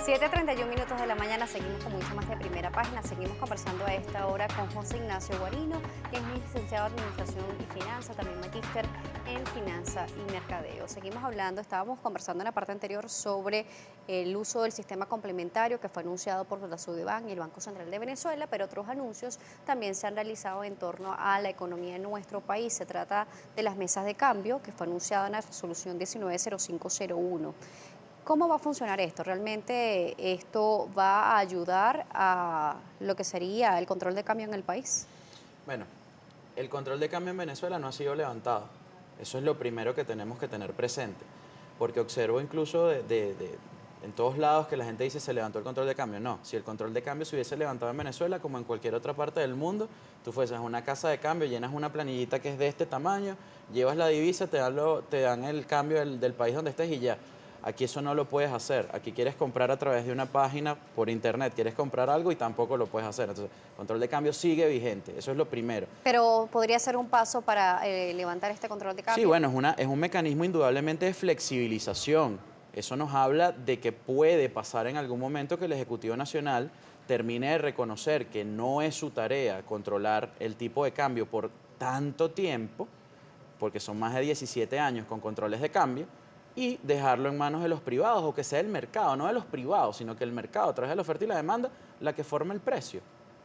7:31 de la mañana, seguimos con mucho más de Primera Página. Seguimos conversando a esta hora con José Ignacio Guarino, que es licenciado en Administración y Finanzas, también magíster en Finanza y Mercadeo. Seguimos hablando, estábamos conversando en la parte anterior sobre el uso del sistema complementario que fue anunciado por la Sudeban y el Banco Central de Venezuela, pero otros anuncios también se han realizado en torno a la economía en nuestro país. Se trata de las mesas de cambio, que fue anunciada en la resolución 190501. ¿Cómo va a funcionar esto? ¿Realmente esto va a ayudar a lo que sería el control de cambio en el país? Bueno, el control de cambio en Venezuela no ha sido levantado. Eso es lo primero que tenemos que tener presente. Porque observo incluso en todos lados que la gente dice se levantó el control de cambio. No, si el control de cambio se hubiese levantado en Venezuela, como en cualquier otra parte del mundo, tú fueses a una casa de cambio, llenas una planillita que es de este tamaño, llevas la divisa, te dan el cambio del país donde estés y ya. Aquí eso no lo puedes hacer. Aquí quieres comprar a través de una página por internet, quieres comprar algo y tampoco lo puedes hacer. Entonces, el control de cambio sigue vigente. Eso es lo primero. Pero podría ser un paso para levantar este control de Sí, cambio. bueno, es un mecanismo indudablemente de flexibilización. Eso nos habla de que puede pasar en algún momento que el Ejecutivo Nacional termine de reconocer que no es su tarea controlar el tipo de cambio por tanto tiempo, porque son más de 17 años con controles de cambio, y dejarlo en manos de los privados, o que sea el mercado, no de los privados, sino que el mercado, a través de la oferta y la demanda, la que forma el precio.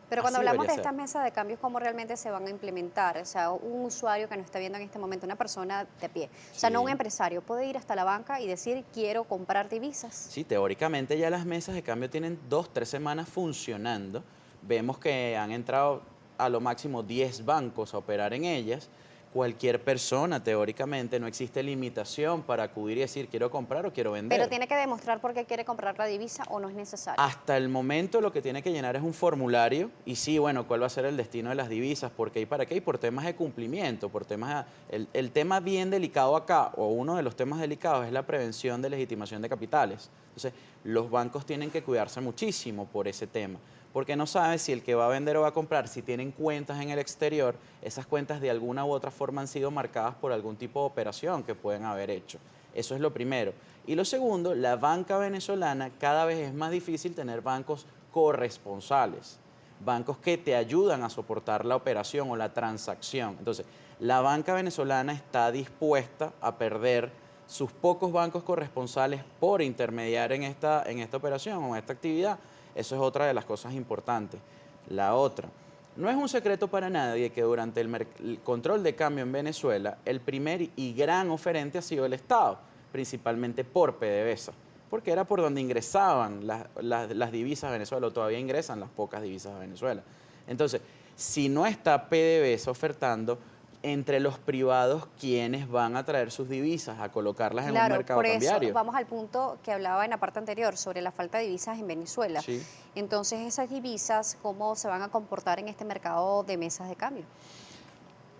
Pero cuando Así hablamos debería de ser. estas mesas de cambios, ¿cómo realmente se van a implementar? O sea, un usuario que nos está viendo en este momento, una persona de pie, o sea, no un Sí. empresario, puede ir hasta la banca y decir, quiero comprar divisas. Sí, teóricamente ya las mesas de cambio tienen 2, 3 semanas funcionando. Vemos que han entrado a lo máximo 10 bancos a operar en ellas. Cualquier persona, teóricamente, no existe limitación para acudir y decir quiero comprar o quiero Pero vender. tiene que demostrar por qué quiere comprar la divisa o no es necesario. Hasta el momento lo que tiene que llenar es un formulario y sí, bueno, cuál va a ser el destino de las divisas, por qué y para qué, y por temas de cumplimiento, por temas... El tema bien delicado acá, o uno de los temas delicados, es la prevención de legitimación de capitales. Entonces, los bancos tienen que cuidarse muchísimo por ese tema, porque no sabes si el que va a vender o va a comprar, si tienen cuentas en el exterior, esas cuentas de alguna u otra forma han sido marcadas por algún tipo de operación que pueden haber hecho. Eso es lo primero. Y lo segundo, la banca venezolana, cada vez es más difícil tener bancos corresponsales, bancos que te ayudan a soportar la operación o la transacción. Entonces, la banca venezolana está dispuesta a perder sus pocos bancos corresponsales por intermediar en esta operación o en esta actividad. Eso es otra de las cosas importantes. La otra, no es un secreto para nadie que durante el control de cambio en Venezuela, el primer y gran oferente ha sido el Estado, principalmente por PDVSA, porque era por donde ingresaban las divisas a Venezuela, o todavía ingresan las pocas divisas a Venezuela. Entonces, si no está PDVSA ofertando, entre los privados, ¿quiénes van a traer sus divisas a colocarlas en un Claro, mercado por eso cambiario? vamos al punto que hablaba en la parte anterior sobre la falta de divisas en Venezuela. Sí. Entonces, esas divisas, ¿cómo se van a comportar en este mercado de mesas de cambio?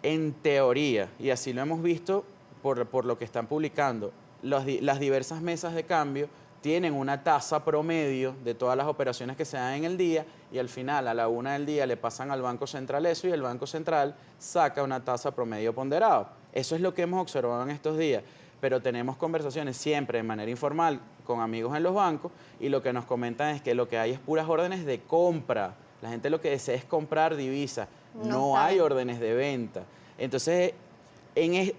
En teoría, y así lo hemos visto por lo que están publicando, las diversas mesas de cambio tienen una tasa promedio de todas las operaciones que se dan en el día y al final, a la 1 del día, le pasan al Banco Central eso y el Banco Central saca una tasa promedio ponderado. Eso es lo que hemos observado en estos días, pero tenemos conversaciones siempre de manera informal con amigos en los bancos y lo que nos comentan es que lo que hay es puras órdenes de compra. La gente lo que desea es comprar divisas, No no hay saben. órdenes de venta. Entonces,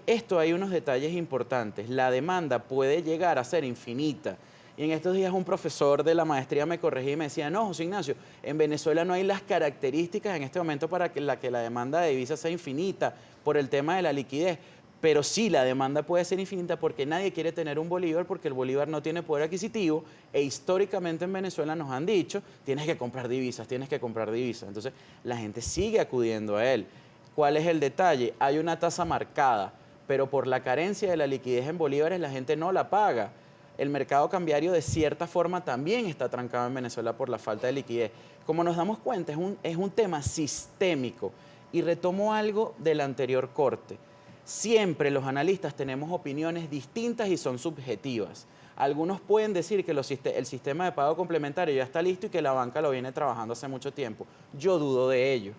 esto hay unos detalles importantes. La demanda puede llegar a ser infinita. Y en estos días un profesor de la maestría me corregía y me decía, no, José Ignacio, en Venezuela no hay las características en este momento para que la demanda de divisas sea infinita por el tema de la liquidez. Pero sí, la demanda puede ser infinita porque nadie quiere tener un bolívar porque el bolívar no tiene poder adquisitivo e históricamente en Venezuela nos han dicho, tienes que comprar divisas, tienes que comprar divisas. Entonces, la gente sigue acudiendo a él. ¿Cuál es el detalle? Hay una tasa marcada, pero por la carencia de la liquidez en bolívares la gente no la paga. El mercado cambiario de cierta forma también está trancado en Venezuela por la falta de liquidez. Como nos damos cuenta, es un tema sistémico. Y retomo algo del anterior corte. Siempre los analistas tenemos opiniones distintas y son subjetivas. Algunos pueden decir que el sistema de pago complementario ya está listo y que la banca lo viene trabajando hace mucho tiempo. Yo dudo de ello.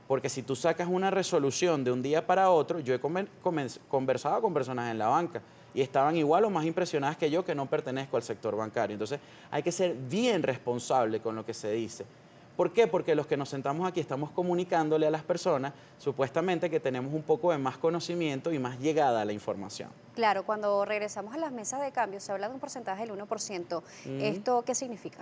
Porque si tú sacas una resolución de un día para otro, yo he conversado con personas en la banca y estaban igual o más impresionadas que yo, que no pertenezco al sector bancario. Entonces hay que ser bien responsable con lo que se dice. ¿Por qué? Porque los que nos sentamos aquí estamos comunicándole a las personas supuestamente que tenemos un poco de más conocimiento y más llegada a la información. Claro, cuando regresamos a las mesas de cambio se habla de un porcentaje del 1%. ¿Esto qué significa?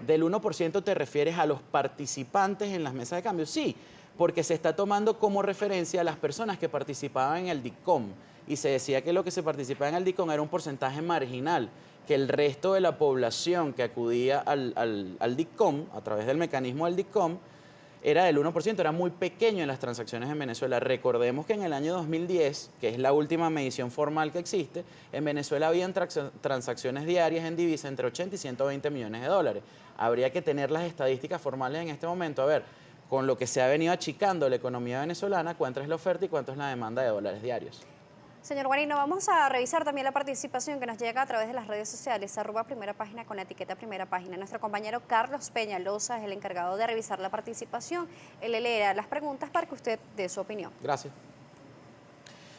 ¿Del 1% te refieres a los participantes en las mesas de cambio? Sí, porque se está tomando como referencia a las personas que participaban en el DICOM y se decía que lo que se participaba en el DICOM era un porcentaje marginal, que el resto de la población que acudía al DICOM, a través del mecanismo del DICOM, era del 1%, era muy pequeño en las transacciones en Venezuela. Recordemos que en el año 2010, que es la última medición formal que existe, en Venezuela habían transacciones diarias en divisa entre 80 y 120 millones de dólares. Habría que tener las estadísticas formales en este momento, a ver, con lo que se ha venido achicando la economía venezolana, cuánto es la oferta y cuánto es la demanda de dólares diarios. Señor Guarino, vamos a revisar también la participación que nos llega a través de las redes sociales, @primera página con la etiqueta primera página. Nuestro compañero Carlos Peñalosa es el encargado de revisar la participación. Él le leerá las preguntas para que usted dé su opinión. Gracias.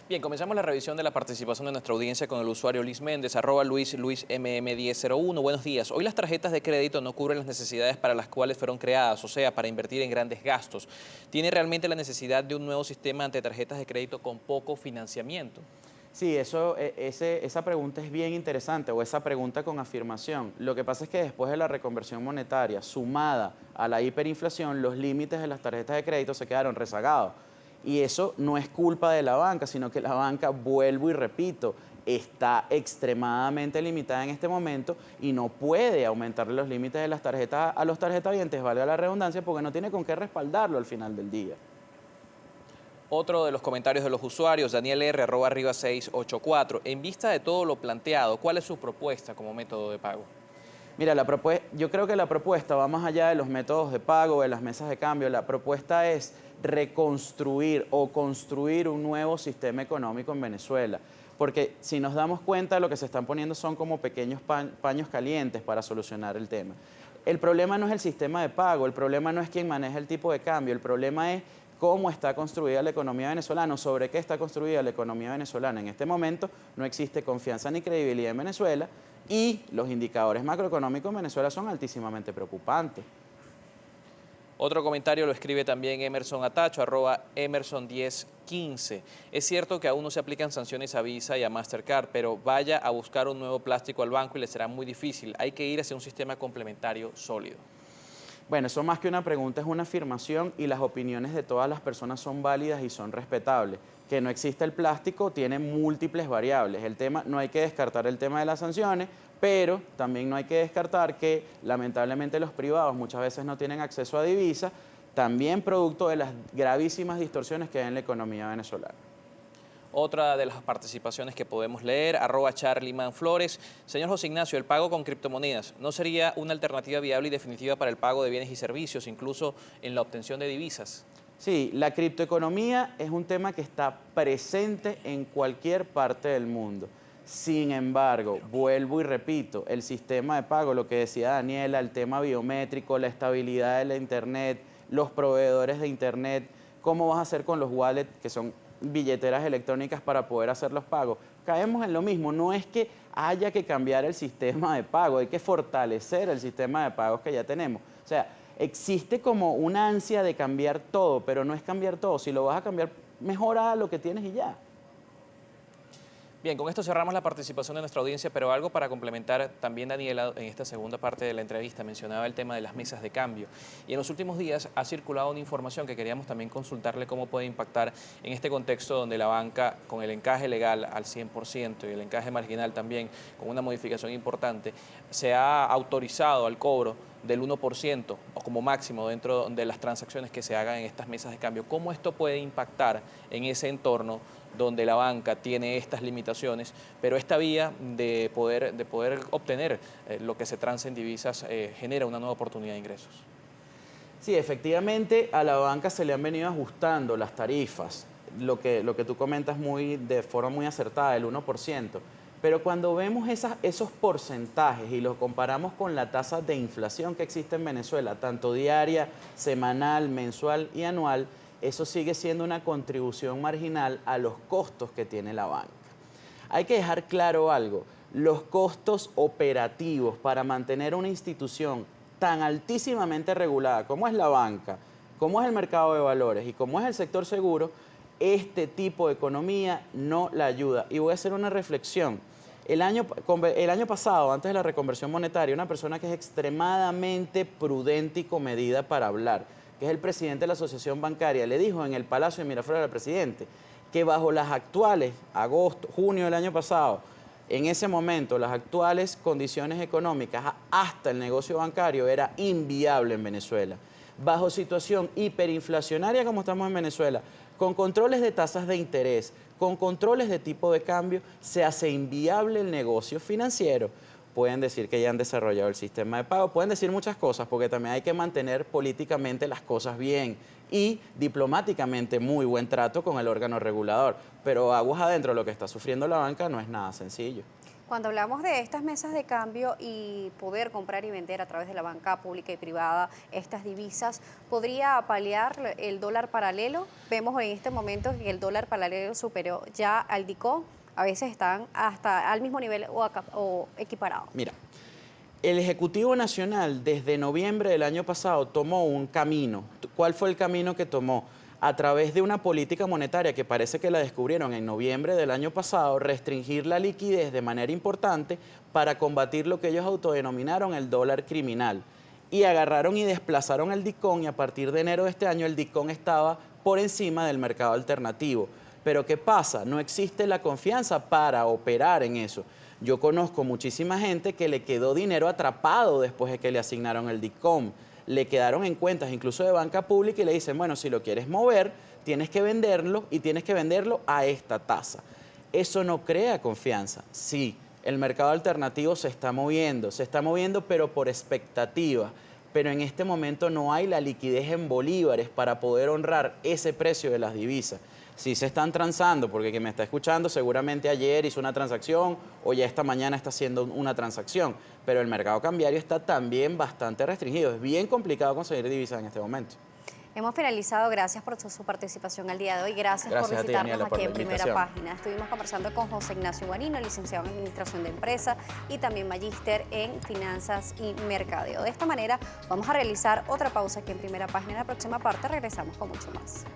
Bien, comenzamos la revisión de la participación de nuestra audiencia con el usuario Luis Méndez, @LuisMM1001. Buenos días. Hoy las tarjetas de crédito no cubren las necesidades para las cuales fueron creadas, o sea, para invertir en grandes gastos. ¿Tiene realmente la necesidad de un nuevo sistema ante tarjetas de crédito con poco financiamiento? Sí, esa pregunta es bien interesante, o esa pregunta con afirmación. Lo que pasa es que después de la reconversión monetaria, sumada a la hiperinflación, los límites de las tarjetas de crédito se quedaron rezagados. Y eso no es culpa de la banca, sino que la banca, vuelvo y repito, está extremadamente limitada en este momento y no puede aumentarle los límites de las tarjetas a los tarjetavientes, valga la redundancia, porque no tiene con qué respaldarlo al final del día. Otro de los comentarios de los usuarios, Daniel R., @arriba684. En vista de todo lo planteado, ¿cuál es su propuesta como método de pago? Mira, yo creo que la propuesta va más allá de los métodos de pago, de las mesas de cambio. La propuesta es reconstruir o construir un nuevo sistema económico en Venezuela. Porque si nos damos cuenta, lo que se están poniendo son como pequeños paños calientes para solucionar el tema. El problema no es el sistema de pago, el problema no es quién maneja el tipo de cambio, el problema es cómo está construida la economía venezolana, sobre qué está construida la economía venezolana. En este momento no existe confianza ni credibilidad en Venezuela y los indicadores macroeconómicos en Venezuela son altísimamente preocupantes. Otro comentario lo escribe también Emerson Atacho, @Emerson1015. Es cierto que aún no se aplican sanciones a Visa y a Mastercard, pero vaya a buscar un nuevo plástico al banco y le será muy difícil. Hay que ir hacia un sistema complementario sólido. Bueno, eso más que una pregunta es una afirmación y las opiniones de todas las personas son válidas y son respetables. Que no exista el plástico tiene múltiples variables. No hay que descartar el tema de las sanciones, pero también no hay que descartar que lamentablemente los privados muchas veces no tienen acceso a divisas, también producto de las gravísimas distorsiones que hay en la economía venezolana. Otra de las participaciones que podemos leer, @CharlyManFlores. Señor José Ignacio, el pago con criptomonedas ¿no sería una alternativa viable y definitiva para el pago de bienes y servicios, incluso en la obtención de divisas? Sí, la criptoeconomía es un tema que está presente en cualquier parte del mundo. Sin embargo, vuelvo y repito, el sistema de pago, lo que decía Daniela, el tema biométrico, la estabilidad de la Internet, los proveedores de Internet, cómo vas a hacer con los wallets, que son billeteras electrónicas para poder hacer los pagos. Caemos en lo mismo, no es que haya que cambiar el sistema de pago, hay que fortalecer el sistema de pagos que ya tenemos. O sea, existe como una ansia de cambiar todo, pero no es cambiar todo. Si lo vas a cambiar, mejora lo que tienes y ya. Bien, con esto cerramos la participación de nuestra audiencia, pero algo para complementar también, Daniela, en esta segunda parte de la entrevista mencionaba el tema de las mesas de cambio. Y en los últimos días ha circulado una información que queríamos también consultarle cómo puede impactar en este contexto donde la banca, con el encaje legal al 100% y el encaje marginal también, con una modificación importante, se ha autorizado al cobro del 1% o como máximo dentro de las transacciones que se hagan en estas mesas de cambio. ¿Cómo esto puede impactar en ese entorno donde la banca tiene estas limitaciones, pero esta vía de poder obtener lo que se transa en divisas genera una nueva oportunidad de ingresos? Sí, efectivamente a la banca se le han venido ajustando las tarifas, lo que tú comentas de forma muy acertada, el 1%. Pero cuando vemos esos porcentajes y los comparamos con la tasa de inflación que existe en Venezuela, tanto diaria, semanal, mensual y anual, eso sigue siendo una contribución marginal a los costos que tiene la banca. Hay que dejar claro algo, los costos operativos para mantener una institución tan altísimamente regulada como es la banca, como es el mercado de valores y como es el sector seguro, este tipo de economía no la ayuda. Y voy a hacer una reflexión. El año pasado, antes de la reconversión monetaria, una persona que es extremadamente prudente y comedida para hablar, que es el presidente de la Asociación Bancaria, le dijo en el Palacio de Miraflores al presidente que bajo las actuales, junio del año pasado, en ese momento las actuales condiciones económicas hasta el negocio bancario era inviable en Venezuela. Bajo situación hiperinflacionaria como estamos en Venezuela, con controles de tasas de interés, con controles de tipo de cambio, se hace inviable el negocio financiero. Pueden decir que ya han desarrollado el sistema de pago, pueden decir muchas cosas, porque también hay que mantener políticamente las cosas bien y diplomáticamente muy buen trato con el órgano regulador. Pero aguas adentro, lo que está sufriendo la banca no es nada sencillo. Cuando hablamos de estas mesas de cambio y poder comprar y vender a través de la banca pública y privada estas divisas, ¿podría paliar el dólar paralelo? Vemos en este momento que el dólar paralelo superó ya al DICOM, a veces están hasta al mismo nivel o equiparados. Mira, el Ejecutivo Nacional desde noviembre del año pasado tomó un camino. ¿Cuál fue el camino que tomó? A través de una política monetaria que parece que la descubrieron en noviembre del año pasado, restringir la liquidez de manera importante para combatir lo que ellos autodenominaron el dólar criminal. Y agarraron y desplazaron el DICOM y a partir de enero de este año el DICOM estaba por encima del mercado alternativo. Pero ¿qué pasa? No existe la confianza para operar en eso. Yo conozco muchísima gente que le quedó dinero atrapado después de que le asignaron el DICOM. Le quedaron en cuentas incluso de banca pública y le dicen, bueno, si lo quieres mover, tienes que venderlo y tienes que venderlo a esta tasa. Eso no crea confianza. Sí, el mercado alternativo se está moviendo pero por expectativa. Pero en este momento no hay la liquidez en bolívares para poder honrar ese precio de las divisas. Sí se están transando, porque quien me está escuchando seguramente ayer hizo una transacción o ya esta mañana está haciendo una transacción, pero el mercado cambiario está también bastante restringido. Es bien complicado conseguir divisas en este momento. Hemos finalizado. Gracias por su participación el día de hoy. Gracias por visitarnos Daniela, aquí por la en Primera invitación. Página. Estuvimos conversando con José Ignacio Guarino, licenciado en Administración de Empresas y también magíster en Finanzas y Mercadeo. De esta manera vamos a realizar otra pausa aquí en Primera Página. En la próxima parte regresamos con mucho más.